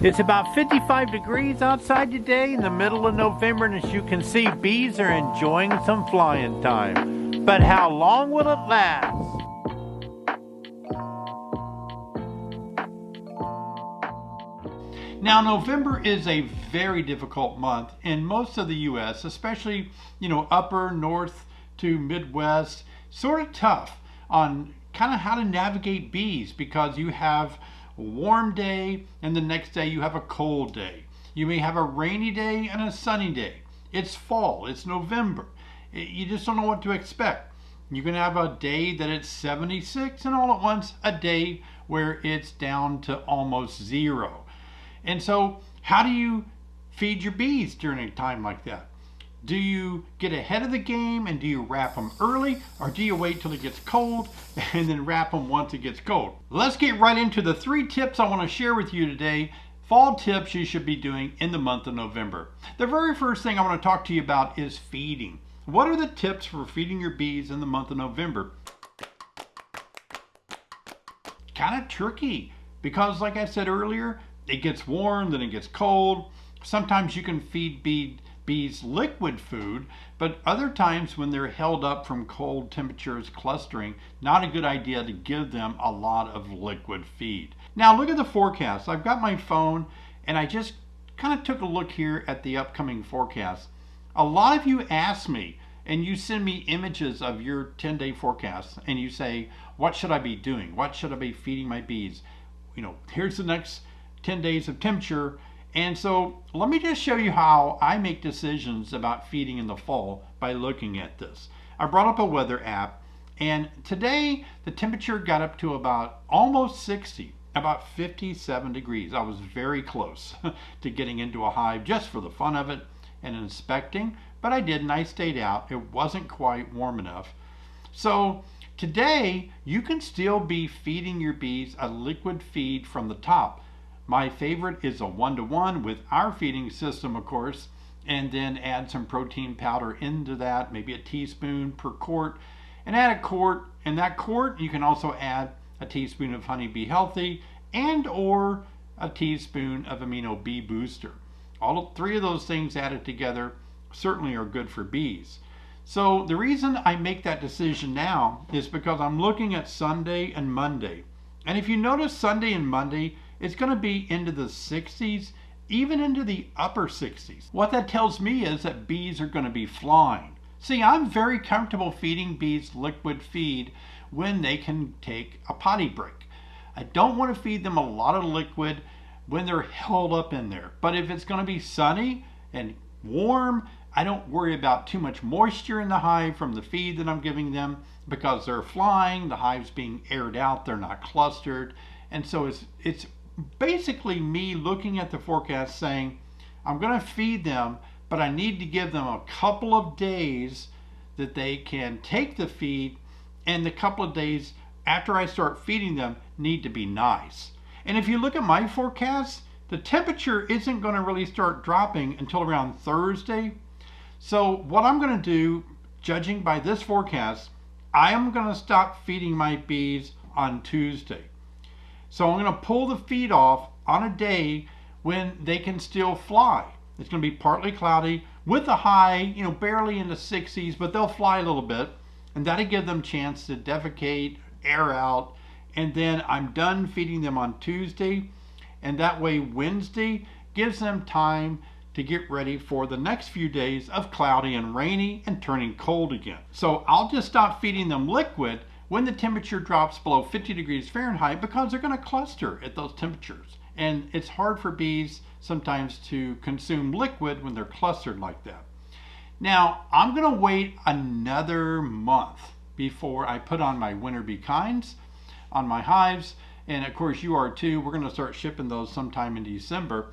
It's about 55 degrees outside today in the middle of November, and as you can see, bees are enjoying some flying time. But how long will it last? Now, November is a very difficult month in most of the U.S., especially, upper north to Midwest, sort of tough on kind of how to navigate bees because you have a warm day and the next day you have a cold day. You may have a rainy day and a sunny day. It's fall, it's November. You just don't know what to expect. You can have a day that it's 76 and all at once a day where it's down to almost zero. And so how do you feed your bees during a time like that? Do you get ahead of the game and do you wrap them early, or do you wait till it gets cold and then wrap them once it gets cold? Let's get right into the 3 tips I want to share with you today. Fall tips you should be doing in the month of November. The very first thing I want to talk to you about is feeding. What are the tips for feeding your bees in the month of November? Kind of tricky because, like I said earlier, it gets warm, then it gets cold. Sometimes you can feed bees liquid food, but other times when they're held up from cold temperatures clustering, not a good idea to give them a lot of liquid feed. Now look at the forecast. I've got my phone and I just kind of took a look here at the upcoming forecast. A lot of you ask me and you send me images of your 10-day forecast and you say, what should I be doing? What should I be feeding my bees? Here's the next 10 days of temperature. And so let me just show you how I make decisions about feeding in the fall by looking at this. I brought up a weather app, and today the temperature got up to about almost 60, about 57 degrees. I was very close to getting into a hive just for the fun of it and inspecting, but I didn't. I stayed out. It wasn't quite warm enough. So today you can still be feeding your bees a liquid feed from the top. My favorite is a 1-to-1 with our feeding system, of course, and then add some protein powder into that, maybe a teaspoon per quart, and add a quart. In that quart, you can also add a teaspoon of Honey Bee Healthy and or a teaspoon of Amino Bee Booster. All 3 of those things added together certainly are good for bees. So the reason I make that decision now is because I'm looking at Sunday and Monday. And if you notice Sunday and Monday, it's going to be into the 60s, even into the upper 60s. What that tells me is that bees are going to be flying. See, I'm very comfortable feeding bees liquid feed when they can take a potty break. I don't want to feed them a lot of liquid when they're held up in there. But if it's going to be sunny and warm, I don't worry about too much moisture in the hive from the feed that I'm giving them because they're flying, the hive's being aired out, they're not clustered. And so it's basically me looking at the forecast saying, I'm going to feed them, but I need to give them a couple of days that they can take the feed, and the couple of days after I start feeding them need to be nice. And if you look at my forecast, the temperature isn't going to really start dropping until around Thursday. So what I'm going to do, judging by this forecast, I am going to stop feeding my bees on Tuesday. So I'm going to pull the feed off on a day when they can still fly. It's going to be partly cloudy with a high, barely in the 60s, but they'll fly a little bit. And that'll give them a chance to defecate, air out. And then I'm done feeding them on Tuesday. And that way Wednesday gives them time to get ready for the next few days of cloudy and rainy and turning cold again. So I'll just stop feeding them liquid when the temperature drops below 50 degrees Fahrenheit because they're going to cluster at those temperatures. And it's hard for bees sometimes to consume liquid when they're clustered like that. Now, I'm going to wait another month before I put on my winter bee kinds on my hives. And of course you are too. We're going to start shipping those sometime in December.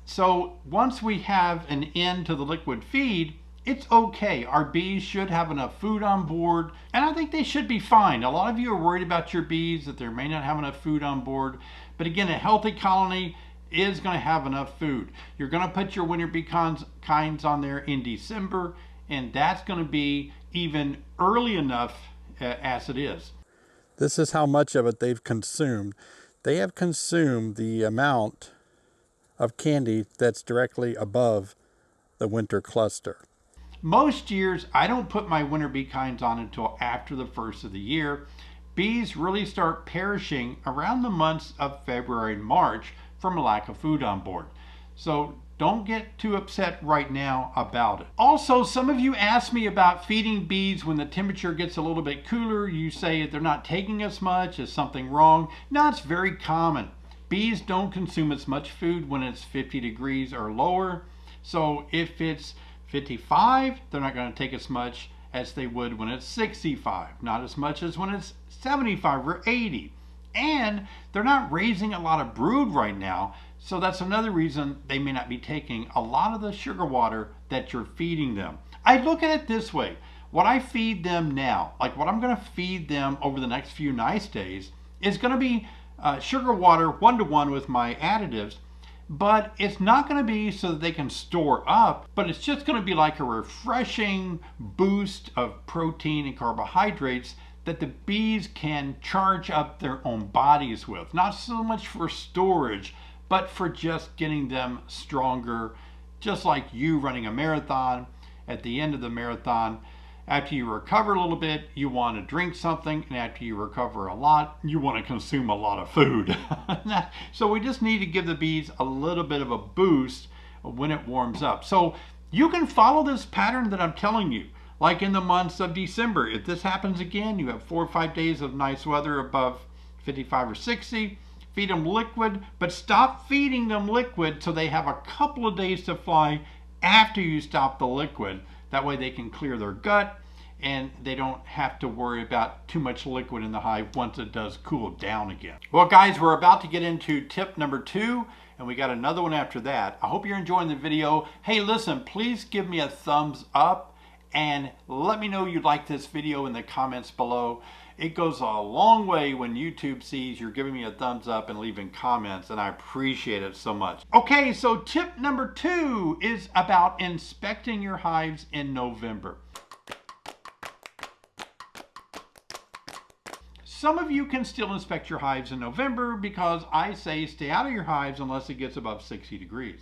So once we have an end to the liquid feed, it's okay. Our bees should have enough food on board, and I think they should be fine. A lot of you are worried about your bees, that they may not have enough food on board. But again, a healthy colony is going to have enough food. You're going to put your winter bee kinds on there in December, and that's going to be even early enough as it is. This is how much of it they've consumed. They have consumed the amount of candy that's directly above the winter cluster. Most years, I don't put my winter bee kinds on until after the first of the year. Bees really start perishing around the months of February and March from a lack of food on board. So don't get too upset right now about it. Also, some of you ask me about feeding bees when the temperature gets a little bit cooler. You say they're not taking as much. Is something wrong? No, it's very common. Bees don't consume as much food when it's 50 degrees or lower. So if it's 55, they're not going to take as much as they would when it's 65. Not as much as when it's 75 or 80. And they're not raising a lot of brood right now. So that's another reason they may not be taking a lot of the sugar water that you're feeding them. I look at it this way. What I feed them now, like what I'm going to feed them over the next few nice days, is going to be sugar water 1-to-1 with my additives. But it's not going to be so that they can store up, but it's just going to be like a refreshing boost of protein and carbohydrates that the bees can charge up their own bodies with. Not so much for storage, but for just getting them stronger, just like you running a marathon. At the end of the marathon, after you recover a little bit, you want to drink something, and after you recover a lot, you want to consume a lot of food. So we just need to give the bees a little bit of a boost when it warms up. So you can follow this pattern that I'm telling you. Like in the months of December, if this happens again, you have 4 or 5 days of nice weather above 55 or 60, feed them liquid, but stop feeding them liquid so they have a couple of days to fly after you stop the liquid. That way they can clear their gut and they don't have to worry about too much liquid in the hive once it does cool down again. Well, guys, we're about to get into tip number 2, and we got another one after that. I hope you're enjoying the video. Hey, listen, please give me a thumbs up and let me know you like this video in the comments below. It goes a long way when YouTube sees you're giving me a thumbs up and leaving comments, and I appreciate it so much. Okay, so tip number 2 is about inspecting your hives in November. Some of you can still inspect your hives in November because I say stay out of your hives unless it gets above 60 degrees.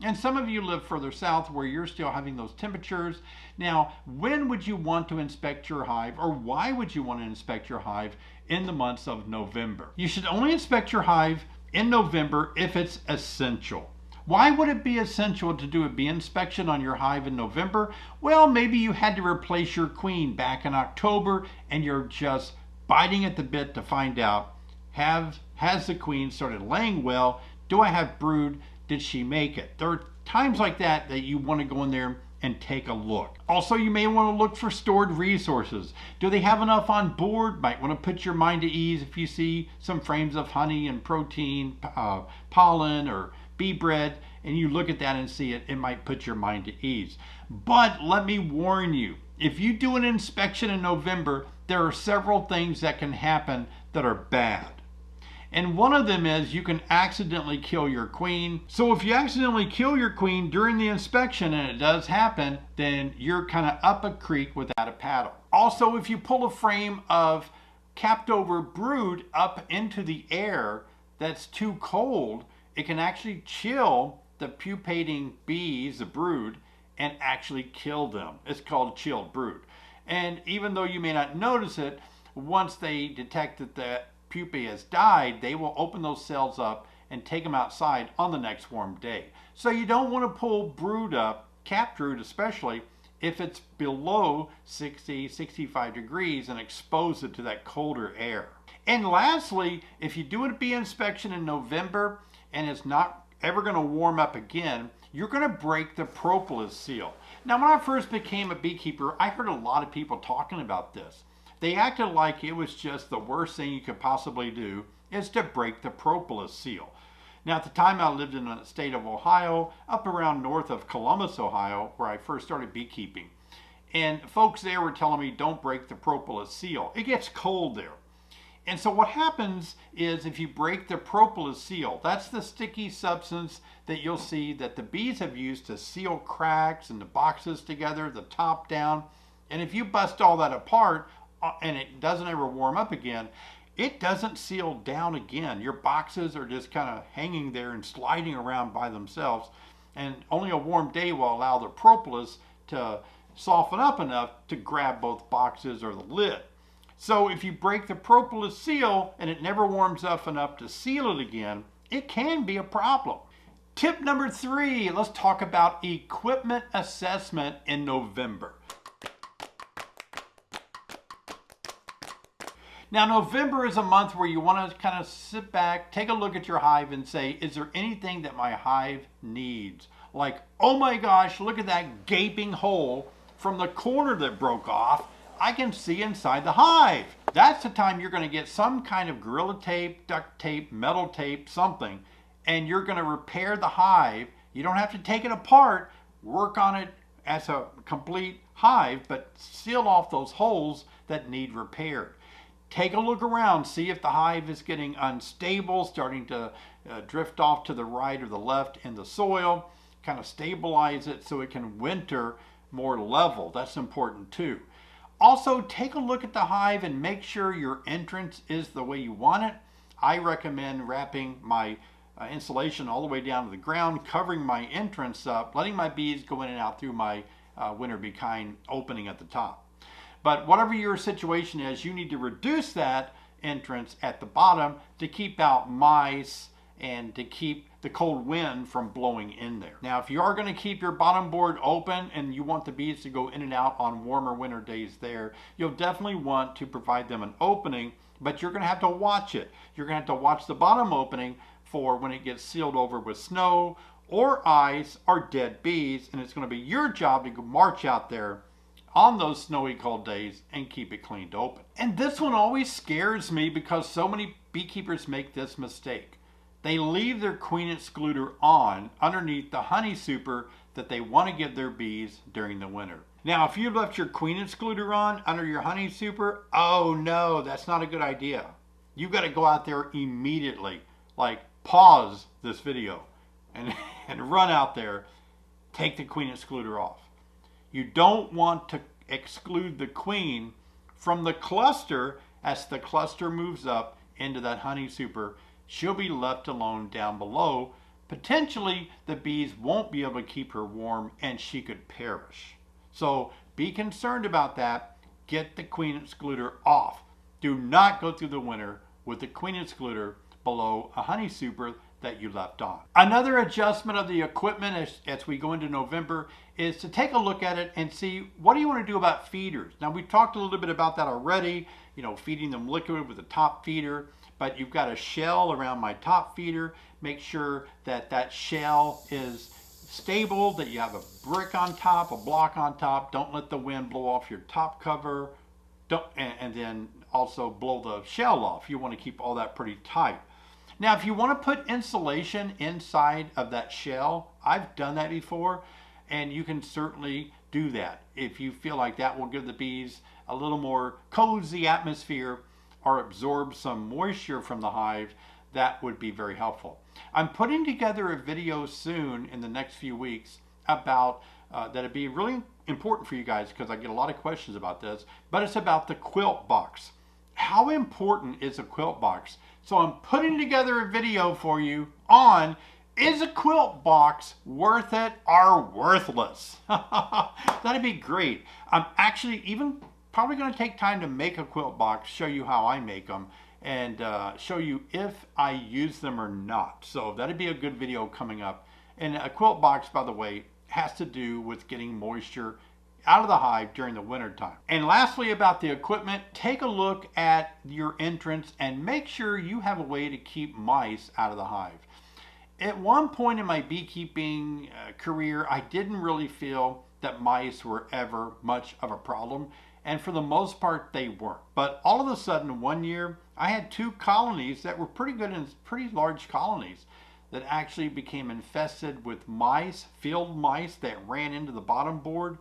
And some of you live further south where you're still having those temperatures. Now, when would you want to inspect your hive, or why would you want to inspect your hive in the months of November? You should only inspect your hive in November if it's essential. Why would it be essential to do a bee inspection on your hive in November? Well, maybe you had to replace your queen back in October and you're just biting at the bit to find out, has the queen started laying well? Do I have brood? Did she make it? There are times like that that you want to go in there and take a look. Also, you may want to look for stored resources. Do they have enough on board? Might want to put your mind at ease if you see some frames of honey and protein, pollen, or bee bread, and you look at that and see it, it might put your mind at ease. But let me warn you, if you do an inspection in November, there are several things that can happen that are bad. And one of them is you can accidentally kill your queen. So if you accidentally kill your queen during the inspection, and it does happen, then you're kind of up a creek without a paddle. Also, if you pull a frame of capped over brood up into the air that's too cold, it can actually chill the pupating bees, the brood, and actually kill them. It's called chilled brood. And even though you may not notice it, once they detect that the pupae has died, they will open those cells up and take them outside on the next warm day. So you don't want to pull brood up, capped brood especially, if it's below 60, 65 degrees and expose it to that colder air. And lastly, if you do a bee inspection in November and it's not ever going to warm up again, you're going to break the propolis seal. Now, when I first became a beekeeper, I heard a lot of people talking about this. They acted like it was just the worst thing you could possibly do is to break the propolis seal. Now, at the time, I lived in the state of Ohio, up around north of Columbus, Ohio, where I first started beekeeping. And folks there were telling me, don't break the propolis seal. It gets cold there. And so what happens is if you break the propolis seal, that's the sticky substance that you'll see that the bees have used to seal cracks and the boxes together, the top down. And if you bust all that apart and it doesn't ever warm up again, it doesn't seal down again. Your boxes are just kind of hanging there and sliding around by themselves. And only a warm day will allow the propolis to soften up enough to grab both boxes or the lid. So if you break the propolis seal and it never warms up enough to seal it again, it can be a problem. Tip number 3, let's talk about equipment assessment in November. Now, November is a month where you want to kind of sit back, take a look at your hive and say, is there anything that my hive needs? Like, oh my gosh, look at that gaping hole from the corner that broke off. I can see inside the hive. That's the time you're going to get some kind of Gorilla Tape, duct tape, metal tape, something, and you're going to repair the hive. You don't have to take it apart, work on it as a complete hive, but seal off those holes that need repaired. Take a look around, see if the hive is getting unstable, starting to drift off to the right or the left in the soil. Kind of stabilize it so it can winter more level. That's important too. Also, take a look at the hive and make sure your entrance is the way you want it. I recommend wrapping my insulation all the way down to the ground, covering my entrance up, letting my bees go in and out through my winter bee kind opening at the top. But whatever your situation is, you need to reduce that entrance at the bottom to keep out mice and to keep the cold wind from blowing in there. Now, if you are going to keep your bottom board open and you want the bees to go in and out on warmer winter days there, you'll definitely want to provide them an opening, but you're going to have to watch it. You're going to have to watch the bottom opening for when it gets sealed over with snow or ice or dead bees, and it's going to be your job to go march out there on those snowy cold days and keep it cleaned open. And this one always scares me because so many beekeepers make this mistake. They leave their queen excluder on underneath the honey super that they want to give their bees during the winter. Now, if you left your queen excluder on under your honey super, oh no, that's not a good idea. You've got to go out there immediately, like pause this video and run out there, take the queen excluder off. You don't want to exclude the queen from the cluster as the cluster moves up into that honey super. She'll be left alone down below. Potentially, the bees won't be able to keep her warm and she could perish. So be concerned about that. Get the queen excluder off. Do not go through the winter with the queen excluder below a honey super that you left on. Another adjustment of the equipment as we go into November is to take a look at it and see what do you want to do about feeders. Now, we talked a little bit about that already, feeding them liquid with a top feeder, but you've got a shell around my top feeder. Make sure that that shell is stable, that you have a brick on top, a block on top. Don't let the wind blow off your top cover. And then also blow the shell off. You want to keep all that pretty tight. Now, if you want to put insulation inside of that shell, I've done that before, and you can certainly do that. If you feel like that will give the bees a little more cozy atmosphere or absorb some moisture from the hive, that would be very helpful. I'm putting together a video soon in the next few weeks about that'd be really important for you guys because I get a lot of questions about this, but it's about the quilt box. How important is a quilt box? So I'm putting together a video for you on, is a quilt box worth it or worthless? That'd be great. I'm actually even probably going to take time to make a quilt box, show you how I make them, and show you if I use them or not. So that'd be a good video coming up. And a quilt box, by the way, has to do with getting moisture out of the hive during the winter time. And lastly, about the equipment, take a look at your entrance and make sure you have a way to keep mice out of the hive. At one point in my beekeeping career, I didn't really feel that mice were ever much of a problem, and for the most part they weren't. But all of a sudden one year I had 2 colonies that were pretty good and pretty large colonies that actually became infested with mice, field mice that ran into the bottom board.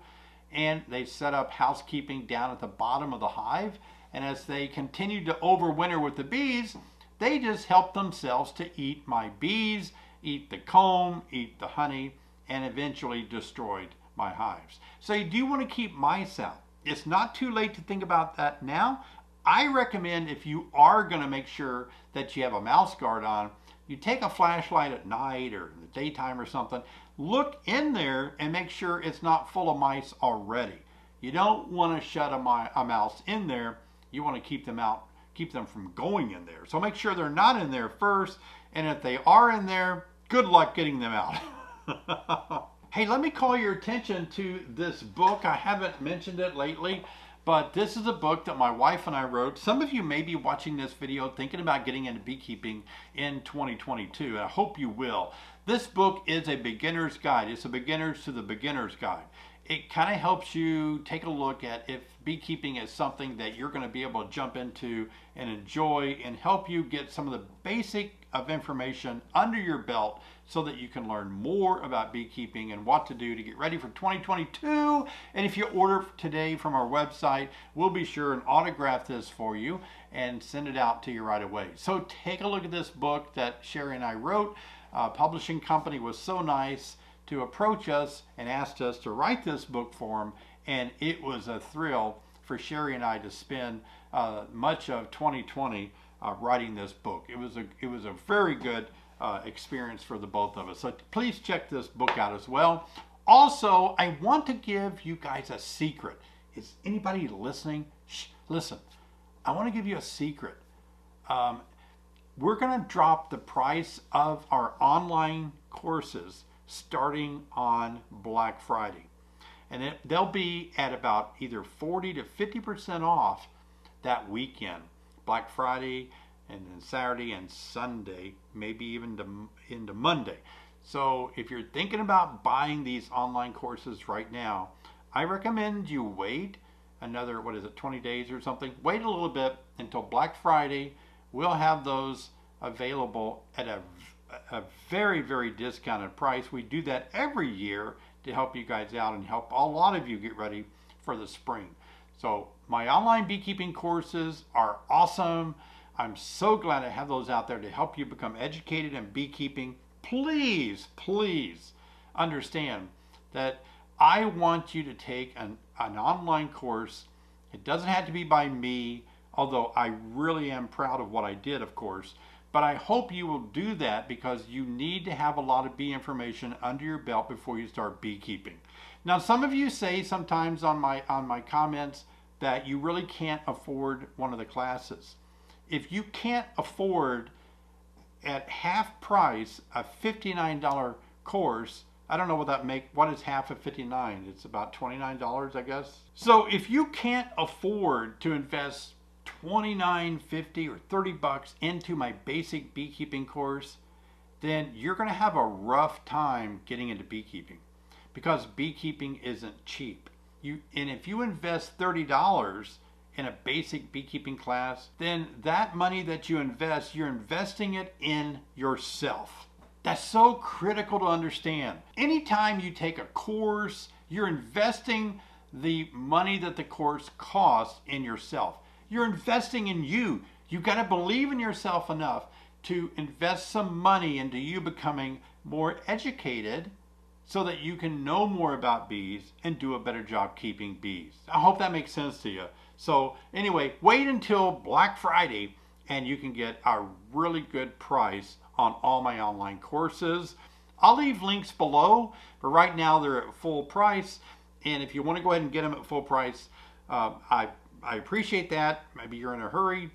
And they set up housekeeping down at the bottom of the hive. And as they continued to overwinter with the bees, they just helped themselves to eat my bees, eat the comb, eat the honey, and eventually destroyed my hives. So you do want to keep mice out. It's not too late to think about that now. I recommend, if you are going to make sure that you have a mouse guard on, you take a flashlight at night or in the daytime or something, look in there and make sure it's not full of mice already. You don't want to shut a mouse in there. You want to keep them out, keep them from going in there. So make sure they're not in there first, and if they are in there, good luck getting them out. Hey, let me call your attention to this book. I haven't mentioned it lately, but this is a book that my wife and I wrote. Some of you may be watching this video thinking about getting into beekeeping in 2022, and I hope you will. This book is a beginner's guide. It's a beginners to the beginner's guide. It kind of helps you take a look at if beekeeping is something that you're going to be able to jump into and enjoy, and help you get some of the basic of information under your belt so that you can learn more about beekeeping and what to do to get ready for 2022. And if you order today from our website, we'll be sure and autograph this for you and send it out to you right away. So take a look at this book that Sherry and I wrote. Publishing company was so nice to approach us and asked us to write this book for them, and it was a thrill for Sherry and I to spend much of 2020 writing this book. It was a very good experience for the both of us. So please check this book out as well. Also, I want to give you guys a secret. Is anybody listening? Shh, listen. I want to give you a secret. We're going to drop the price of our online courses starting on Black Friday. And they'll be at about either 40 to 50% off that weekend. Black Friday and then Saturday and Sunday, maybe even into Monday. So if you're thinking about buying these online courses right now, I recommend you wait another, 20 days or something. Wait a little bit until Black Friday. We'll have those available at a very, very discounted price. We do that every year to help you guys out and help a lot of you get ready for the spring. So my online beekeeping courses are awesome. I'm so glad I have those out there to help you become educated in beekeeping. Please, please understand that I want you to take an online course. It doesn't have to be by me, although I really am proud of what I did, of course. But I hope you will do that because you need to have a lot of bee information under your belt before you start beekeeping. Now, some of you say sometimes on my comments that you really can't afford one of the classes. If you can't afford at half price a $59 course, I don't know what is half of 59? It's about $29, I guess. So if you can't afford to invest $29.50 or $30 into my basic beekeeping course, then you're going to have a rough time getting into beekeeping because beekeeping isn't cheap. And if you invest $30 in a basic beekeeping class, then that money that you invest, you're investing it in yourself. That's so critical to understand. Anytime you take a course, you're investing the money that the course costs in yourself. You're investing in you. You got to believe in yourself enough to invest some money into you becoming more educated so that you can know more about bees and do a better job keeping bees. I hope that makes sense to you. So anyway, wait until Black Friday and you can get a really good price on all my online courses. I'll leave links below, but right now they're at full price. And if you want to go ahead and get them at full price, I appreciate that. Maybe you're in a hurry.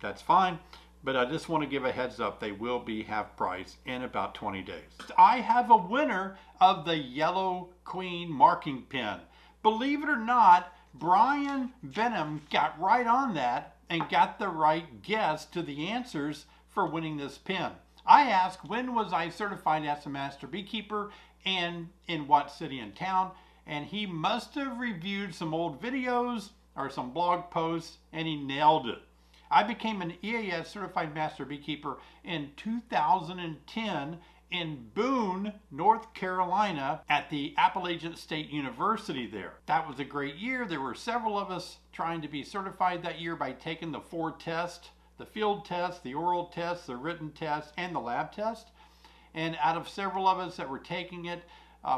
That's fine. But I just want to give a heads up. They will be half price in about 20 days. I have a winner of the Yellow Queen marking pen. Believe it or not, Brian Benham got right on that and got the right guess to the answers for winning this pen. I asked, when was I certified as a master beekeeper and in what city and town? And he must have reviewed some old videos or some blog posts, and he nailed it. I became an EAS certified master beekeeper in 2010 in Boone, North Carolina at the Appalachian State University there. That was a great year. There were several of us trying to be certified that year by taking the 4 tests, the field test, the oral test, the written test, and the lab test. And out of several of us that were taking it,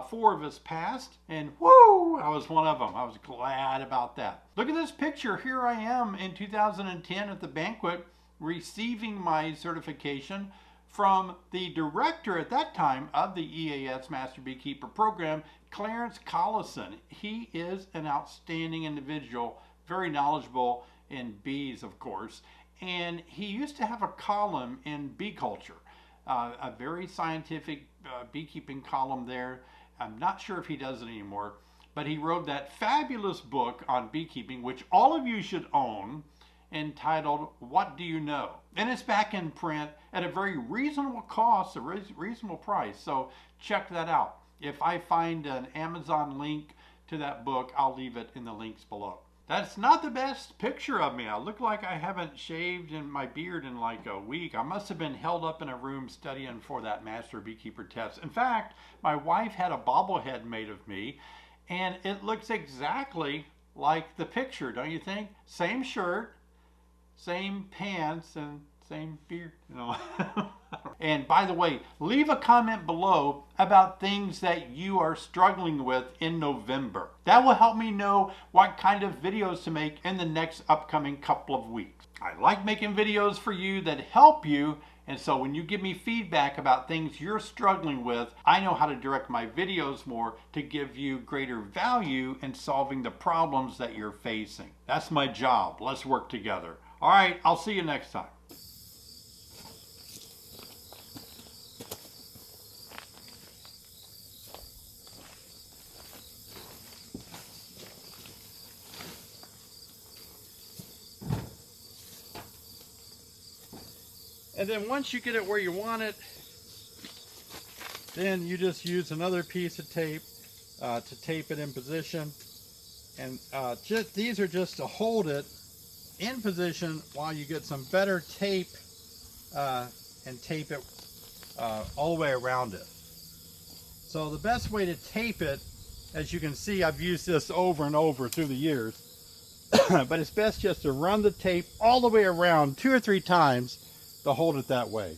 4 of us passed, and whoo, I was one of them. I was glad about that. Look at this picture. Here I am in 2010 at the banquet receiving my certification from the director at that time of the EAS Master Beekeeper program, Clarence Collison. He is an outstanding individual, very knowledgeable in bees, of course, and he used to have a column in Bee Culture, a very scientific beekeeping column there. I'm not sure if he does it anymore, but he wrote that fabulous book on beekeeping, which all of you should own, entitled What Do You Know? And it's back in print at a very reasonable cost, a reasonable price. So check that out. If I find an Amazon link to that book, I'll leave it in the links below. That's not the best picture of me. I look like I haven't shaved in my beard in like a week. I must have been held up in a room studying for that Master Beekeeper test. In fact, my wife had a bobblehead made of me, and it looks exactly like the picture, don't you think? Same shirt, same pants, and same beard, you know. And by the way, leave a comment below about things that you are struggling with in November. That will help me know what kind of videos to make in the next upcoming couple of weeks. I like making videos for you that help you, and so when you give me feedback about things you're struggling with, I know how to direct my videos more to give you greater value in solving the problems that you're facing. That's my job. Let's work together. All right, I'll see you next time. And then once you get it where you want it, then you just use another piece of tape to tape it in position. And these are just to hold it in position while you get some better tape and tape it all the way around it. So the best way to tape it, as you can see, I've used this over and over through the years, but it's best just to run the tape all the way around 2 or 3 times to hold it that way.